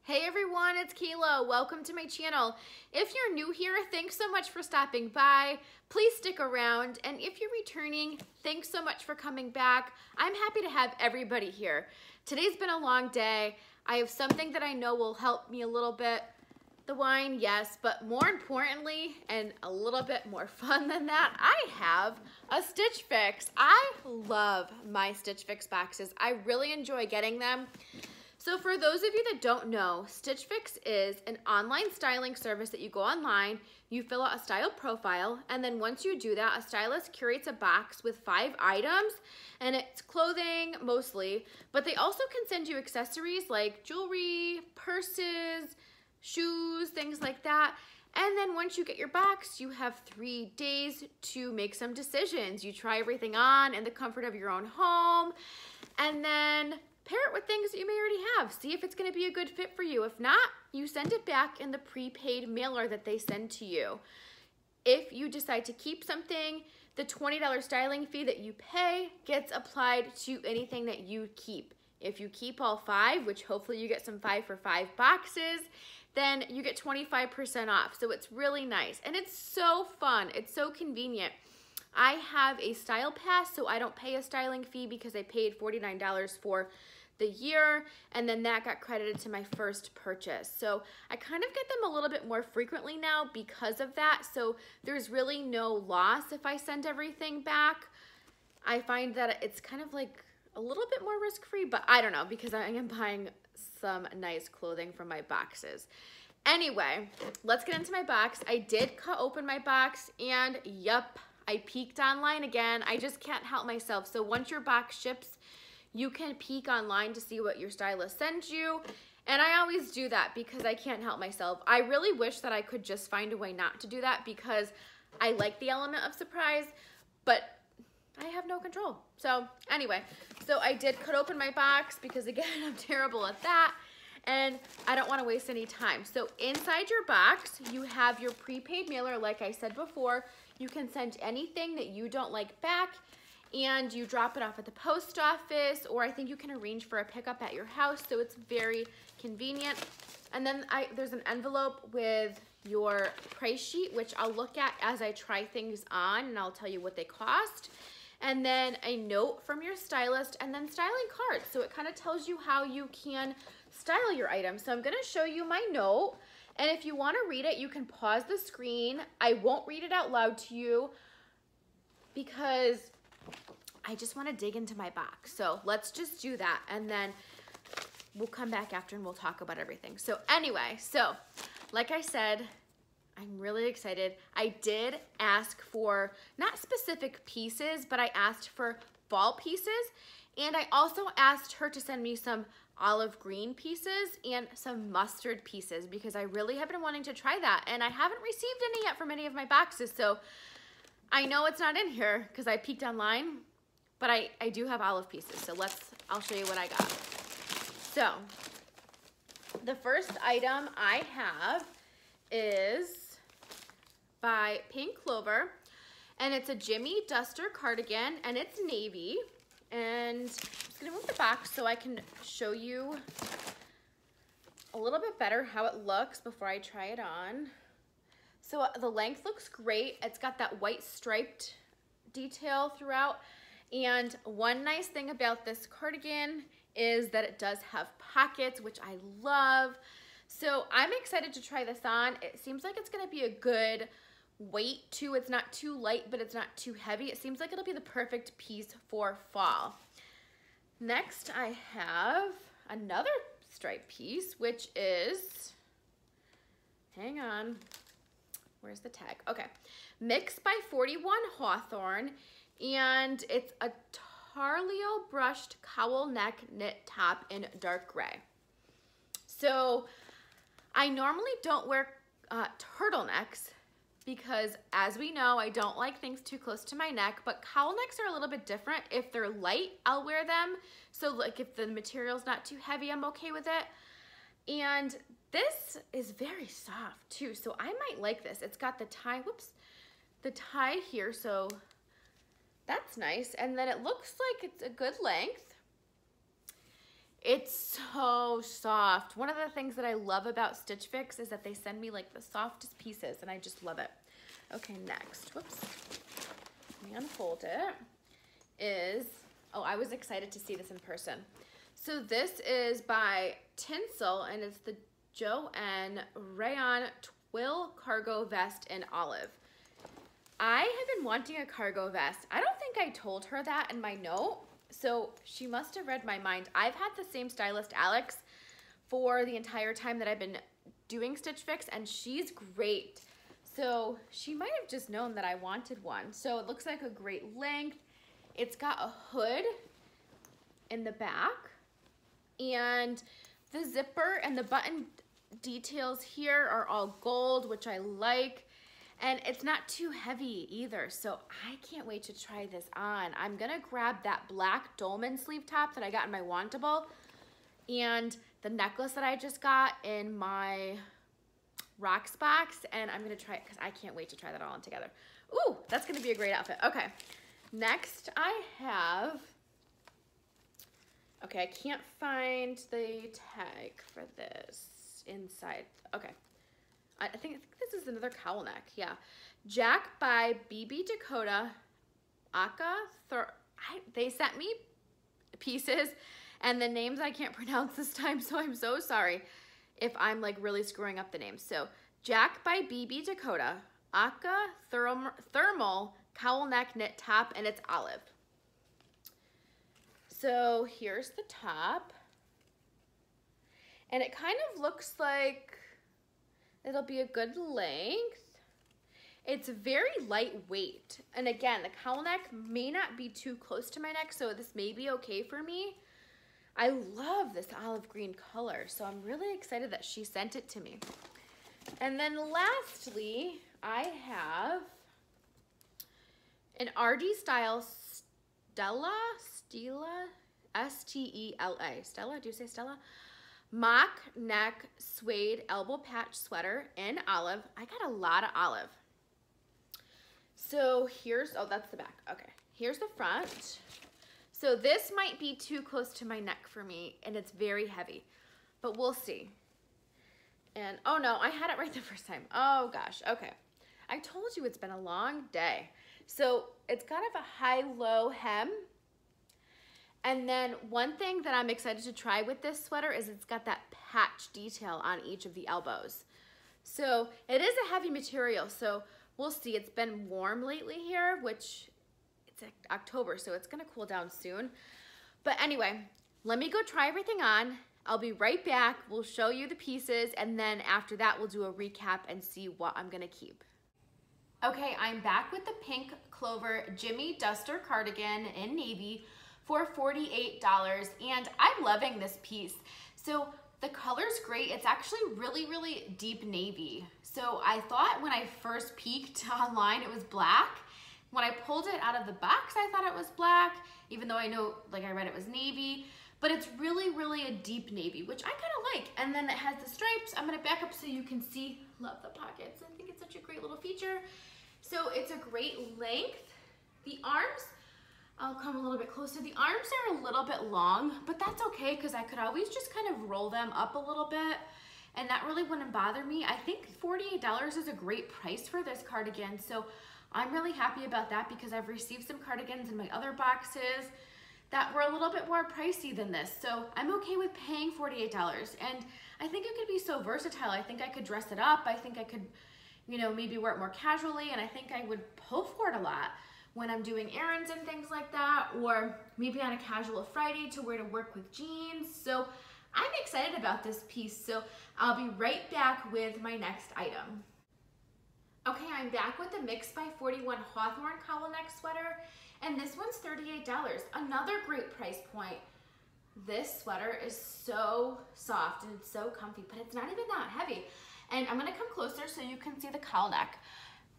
Hey everyone, it's Kayla. Welcome to my channel. If you're new here, thanks so much for stopping by. Please stick around. And if you're returning, thanks so much for coming back. I'm happy to have everybody here. Today's been a long day. I have something that I know will help me a little bit. The wine, yes, but more importantly, and a little bit more fun than that, I have a Stitch Fix. I love my Stitch Fix boxes. I really enjoy getting them. So for those of you that don't know, Stitch Fix is an online styling service that you go online, you fill out a style profile, and then once you do that, a stylist curates a box with 5 items, and it's clothing mostly, but they also can send you accessories like jewelry, purses, shoes, things like that. And then once you get your box, you have 3 days to make some decisions. You try everything on in the comfort of your own home, and then pair it with things that you may already have. See if it's gonna be a good fit for you. If not, you send it back in the prepaid mailer that they send to you. If you decide to keep something, the $20 styling fee that you pay gets applied to anything that you keep. If you keep all 5, which hopefully you get some 5 for 5 boxes, then you get 25% off. So it's really nice. And it's so fun. It's so convenient. I have a style pass, so I don't pay a styling fee because I paid $49 for the year, and then that got credited to my first purchase. So I kind of get them a little bit more frequently now because of that. So there's really no loss if I send everything back. I find that it's kind of like a little bit more risk-free, but I don't know because I am buying some nice clothing from my boxes. Anyway, let's get into my box. I did cut open my box, and yup, I peeked online again. I just can't help myself. So once your box ships, you can peek online to see what your stylist sends you. And I always do that because I can't help myself. I really wish that I could just find a way not to do that because I like the element of surprise, but I have no control. So anyway, so I did cut open my box because again, I'm terrible at that. And I don't want to waste any time. So inside your box, you have your prepaid mailer, like I said before. You can send anything that you don't like back, and you drop it off at the post office, or I think you can arrange for a pickup at your house, so it's very convenient. And then there's an envelope with your price sheet, which I'll look at as I try things on, and I'll tell you what they cost. And then a note from your stylist, and then styling cards. So it kind of tells you how you can style your items. So I'm gonna show you my note. And if you want to read it, you can pause the screen. I won't read it out loud to you because I just want to dig into my box. So let's just do that. And then we'll come back after and we'll talk about everything. So anyway, so like I said, I'm really excited. I did ask for not specific pieces, but I asked for fall pieces. And I also asked her to send me some olive green pieces and some mustard pieces because I really have been wanting to try that, and I haven't received any yet from any of my boxes, so I know it's not in here because I peeked online, but I do have olive pieces, so I'll show you what I got. So the first item I have is by Pink Clover, and it's a Jimmy Duster cardigan, and it's navy. And I'm just gonna move the box so I can show you a little bit better how it looks before I try it on. So the length looks great. It's got that white striped detail throughout. And one nice thing about this cardigan is that it does have pockets, which I love. So I'm excited to try this on. It seems like it's gonna be a good weight too. It's not too light, but it's not too heavy. It seems like it'll be the perfect piece for fall. Next, I have another striped piece, which is, hang on, where's the tag? Okay, Mix by 41 Hawthorn, and it's a Tario brushed cowl neck knit top in dark gray. So I normally don't wear turtlenecks because, as we know, I don't like things too close to my neck, but cowl necks are a little bit different. If they're light, I'll wear them. So like if the material's not too heavy, I'm okay with it. And this is very soft too, so I might like this. It's got the tie, the tie here, so that's nice. And then it looks like it's a good length. It's so soft. One of the things that I love about Stitch Fix is that they send me like the softest pieces and I just love it. Okay, next, whoops, let me unfold it, is, oh, I was excited to see this in person. So this is by Tinsel and it's the Joen Rayon Twill cargo vest in olive. I have been wanting a cargo vest. I don't think I told her that in my note, so she must have read my mind. I've had the same stylist, Alex, for the entire time that I've been doing Stitch Fix, and she's great. So she might have just known that I wanted one. So it looks like a great length. It's got a hood in the back, and the zipper and the button details here are all gold, which I like. And it's not too heavy either, so I can't wait to try this on. I'm gonna grab that black dolman sleeve top that I got in my Wantable and the necklace that I just got in my Rocks box, and I'm gonna try it because I can't wait to try that all on together. Ooh, that's gonna be a great outfit. Okay, next I have, okay, I can't find the tag for this inside. Okay. I think this is another Cowl-Neck, yeah. Jack by BB Dakota, Acca, they sent me pieces and the names I can't pronounce this time, so I'm so sorry if I'm like really screwing up the names. So Jack by BB Dakota, Acca thermal Cowl-Neck knit top, and it's olive. So here's the top. And it kind of looks like it'll be a good length. It's very lightweight. And again, the Cowl-Neck may not be too close to my neck, so this may be okay for me. I love this olive green color, so I'm really excited that she sent it to me. And then lastly, I have an RD style Stela, S-T-E-L-A. Stela, do you say Stela? Mock neck suede elbow patch sweater in olive. I got a lot of olive. So here's, oh, that's the back. Okay, here's the front. So this might be too close to my neck for me, and it's very heavy, but we'll see. And oh no, I had it right the first time. Oh gosh, okay. I told you it's been a long day. So it's kind of a high-low hem. And then one thing that I'm excited to try with this sweater is it's got that patch detail on each of the elbows. So it is a heavy material, so we'll see. It's been warm lately here, which it's October, so it's gonna cool down soon. But anyway, let me go try everything on. I'll be right back. We'll show you the pieces, and then after that, we'll do a recap and see what I'm gonna keep. Okay, I'm back with the pink Clover Jimmy Duster cardigan in navy for $48, and I'm loving this piece. So the color's great. It's actually really, really deep navy. So I thought when I first peeked online it was black. When I pulled it out of the box, I thought it was black, even though I know, like I read it was navy, but it's really, really a deep navy, which I kind of like. And then it has the stripes. I'm gonna back up so you can see. Love the pockets. I think it's such a great little feature. So it's a great length. The arms, I'll come a little bit closer. The arms are a little bit long, but that's okay because I could always just kind of roll them up a little bit and that really wouldn't bother me. I think $48 is a great price for this cardigan, so I'm really happy about that because I've received some cardigans in my other boxes that were a little bit more pricey than this, so I'm okay with paying $48. And I think it could be so versatile. I think I could dress it up. I think I could, you know, maybe wear it more casually, and I think I would pull for it a lot when I'm doing errands and things like that, or maybe on a casual Friday to wear to work with jeans. So I'm excited about this piece, so I'll be right back with my next item. Okay, I'm back with the Mix by 41 Hawthorn Cowl-Neck sweater, and this one's $38, another great price point. This sweater is so soft and it's so comfy, but it's not even that heavy. And I'm gonna come closer so you can see the Cowl-Neck.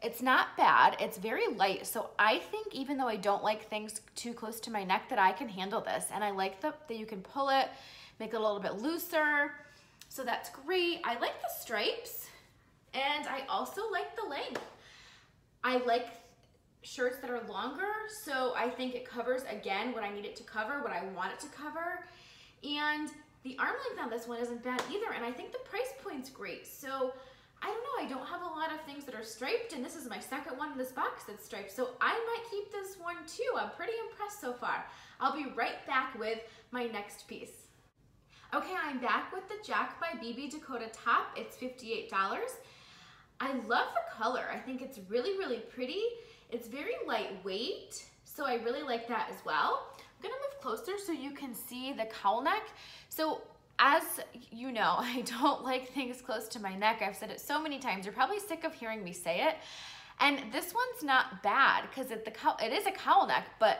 It's not bad, it's very light, so I think even though I don't like things too close to my neck that I can handle this, and I like that you can pull it, make it a little bit looser, so that's great. I like the stripes, and I also like the length. I like shirts that are longer, so I think it covers, again, what I need it to cover, what I want it to cover, And the arm length on this one isn't bad either, and I think the price point's great. So I don't know, I don't have a lot of things that are striped, and this is my second one in this box that's striped, so I might keep this one too. I'm pretty impressed so far. I'll be right back with my next piece. Okay, I'm back with the Jack by BB Dakota top. It's $58. I love the color. I think it's really, really pretty. It's very lightweight, so I really like that as well. I'm gonna move closer so you can see the cowl neck. So as you know, I don't like things close to my neck. I've said it so many times. You're probably sick of hearing me say it. And this one's not bad because it is a cowl neck, but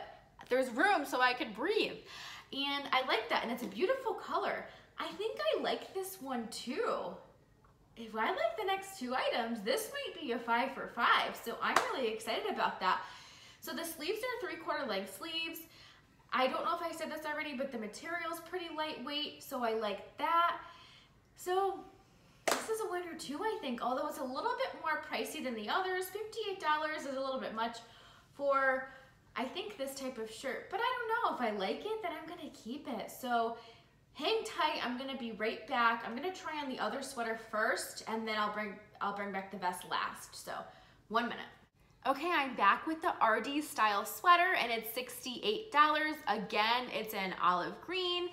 there's room so I can breathe. And I like that, and it's a beautiful color. I think I like this one too. If I like the next two items, this might be a 5 for 5. So I'm really excited about that. So the sleeves are 3/4 length sleeves. I don't know if I said this already, but the material's pretty lightweight, so I like that. So this is a winner too, I think, although it's a little bit more pricey than the others. $58 is a little bit much for, I think, this type of shirt, but I don't know. If I like it, then I'm gonna keep it. So hang tight, I'm gonna be right back. I'm gonna try on the other sweater first, and then I'll bring back the vest last. So 1 minute. Okay, I'm back with the RD style sweater, and it's $68. Again, it's in olive green.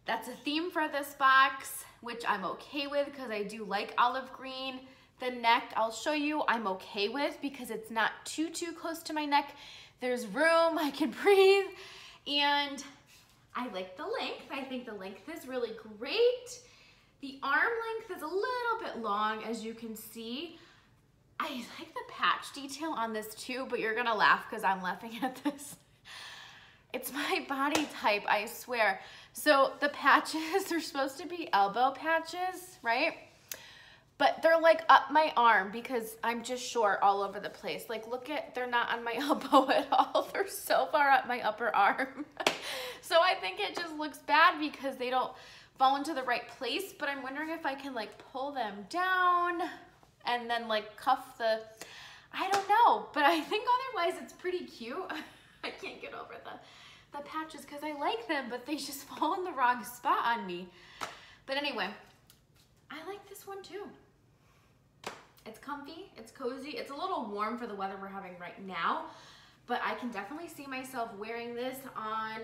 That's a theme for this box, which I'm okay with because I do like olive green. The neck, I'll show you, I'm okay with because it's not too close to my neck. There's room, I can breathe, and I like the length. I think the length is really great. The arm length is a little bit long, as you can see. I like the patch detail on this too, but you're gonna laugh because I'm laughing at this. It's my body type, I swear. So the patches are supposed to be elbow patches, right? But they're like up my arm because I'm just short all over the place. Like, look at, they're not on my elbow at all. They're so far up my upper arm. So I think it just looks bad because they don't fall into the right place, but I'm wondering if I can like pull them down and then like cuff the, I don't know, but I think otherwise it's pretty cute. I can't get over the patches because I like them, but they just fall in the wrong spot on me. But anyway, I like this one too. It's comfy, it's cozy, it's a little warm for the weather we're having right now, but I can definitely see myself wearing this on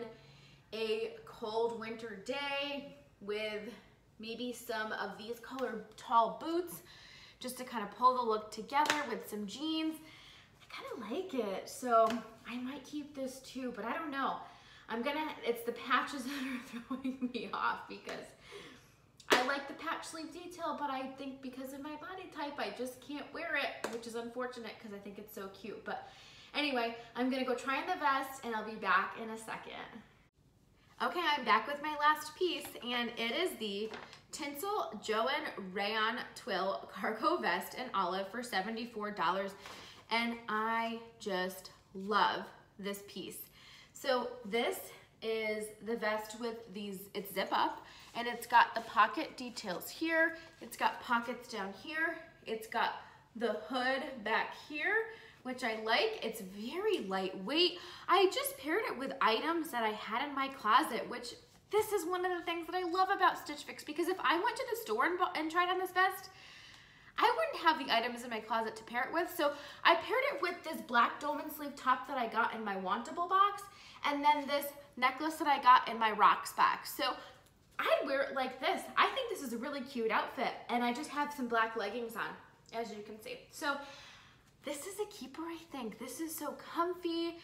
a cold winter day with maybe some of these colored tall boots, just to kind of pull the look together with some jeans. I kind of like it, so I might keep this too, but I don't know. It's the patches that are throwing me off because I like the patch sleeve detail, but I think because of my body type, I just can't wear it, which is unfortunate because I think it's so cute. But anyway, I'm gonna go try on the vest and I'll be back in a second. Okay, I'm back with my last piece, and it is the Tinsel Joen Rayon Twill Cargo Vest in olive for $74. And I just love this piece. So this is the vest with these, it's zip up, and it's got the pocket details here. It's got pockets down here. It's got the hood back here, which I like. It's very lightweight. I just paired it with items that I had in my closet, which this is one of the things that I love about Stitch Fix, because if I went to the store and tried on this vest, I wouldn't have the items in my closet to pair it with. So I paired it with this black dolman sleeve top that I got in my Wantable box, and then this necklace that I got in my Rocks box. So I'd wear it like this. I think this is a really cute outfit, and I just have some black leggings on, as you can see. So this is a keeper, I think. This is so comfy.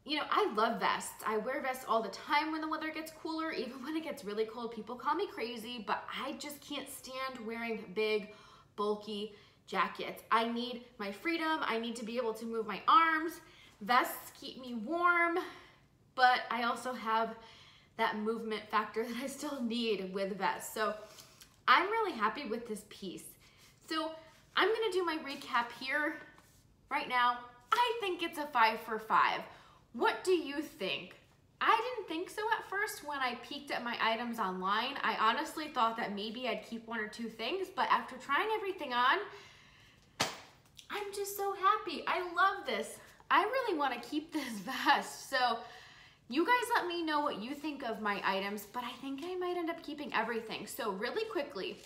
You know, I love vests. I wear vests all the time when the weather gets cooler. Even when it gets really cold, people call me crazy, but I just can't stand wearing big, bulky jackets. I need my freedom. I need to be able to move my arms. Vests keep me warm, but I also have that movement factor that I still need with vests. So I'm really happy with this piece. So I'm gonna do my recap here right now. I think it's a 5 for 5. What do you think? I didn't think so at first when I peeked at my items online. I honestly thought that maybe I'd keep 1 or 2 things, but after trying everything on, I'm just so happy. I love this. I really want to keep this vest. So You guys let me know what you think of my items, but I think I might end up keeping everything. So really quickly,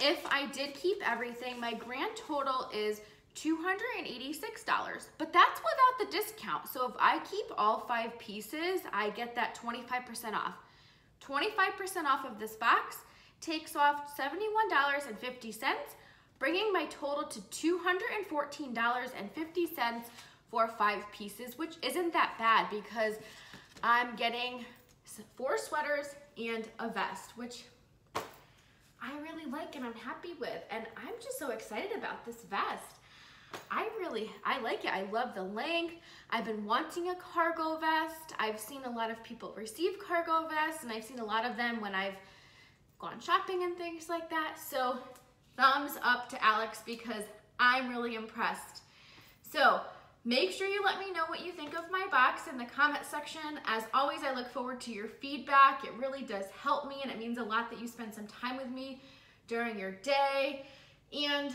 if I did keep everything, my grand total is $286, but that's without the discount. So if I keep all 5 pieces, I get that 25% off. 25% off of this box takes off $71.50, bringing my total to $214.50 for 5 pieces, which isn't that bad because I'm getting 4 sweaters and a vest, which I really like and I'm happy with. And I'm just so excited about this vest. I like it. I love the length. I've been wanting a cargo vest. I've seen a lot of people receive cargo vests, and I've seen a lot of them when I've gone shopping and things like that. So thumbs up to Alex because I'm really impressed. So make sure you let me know what you think of my box in the comment section. As always, I look forward to your feedback. It really does help me, and it means a lot that you spend some time with me during your day. And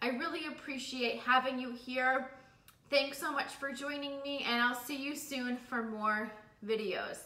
I really appreciate having you here. Thanks so much for joining me, and I'll see you soon for more videos.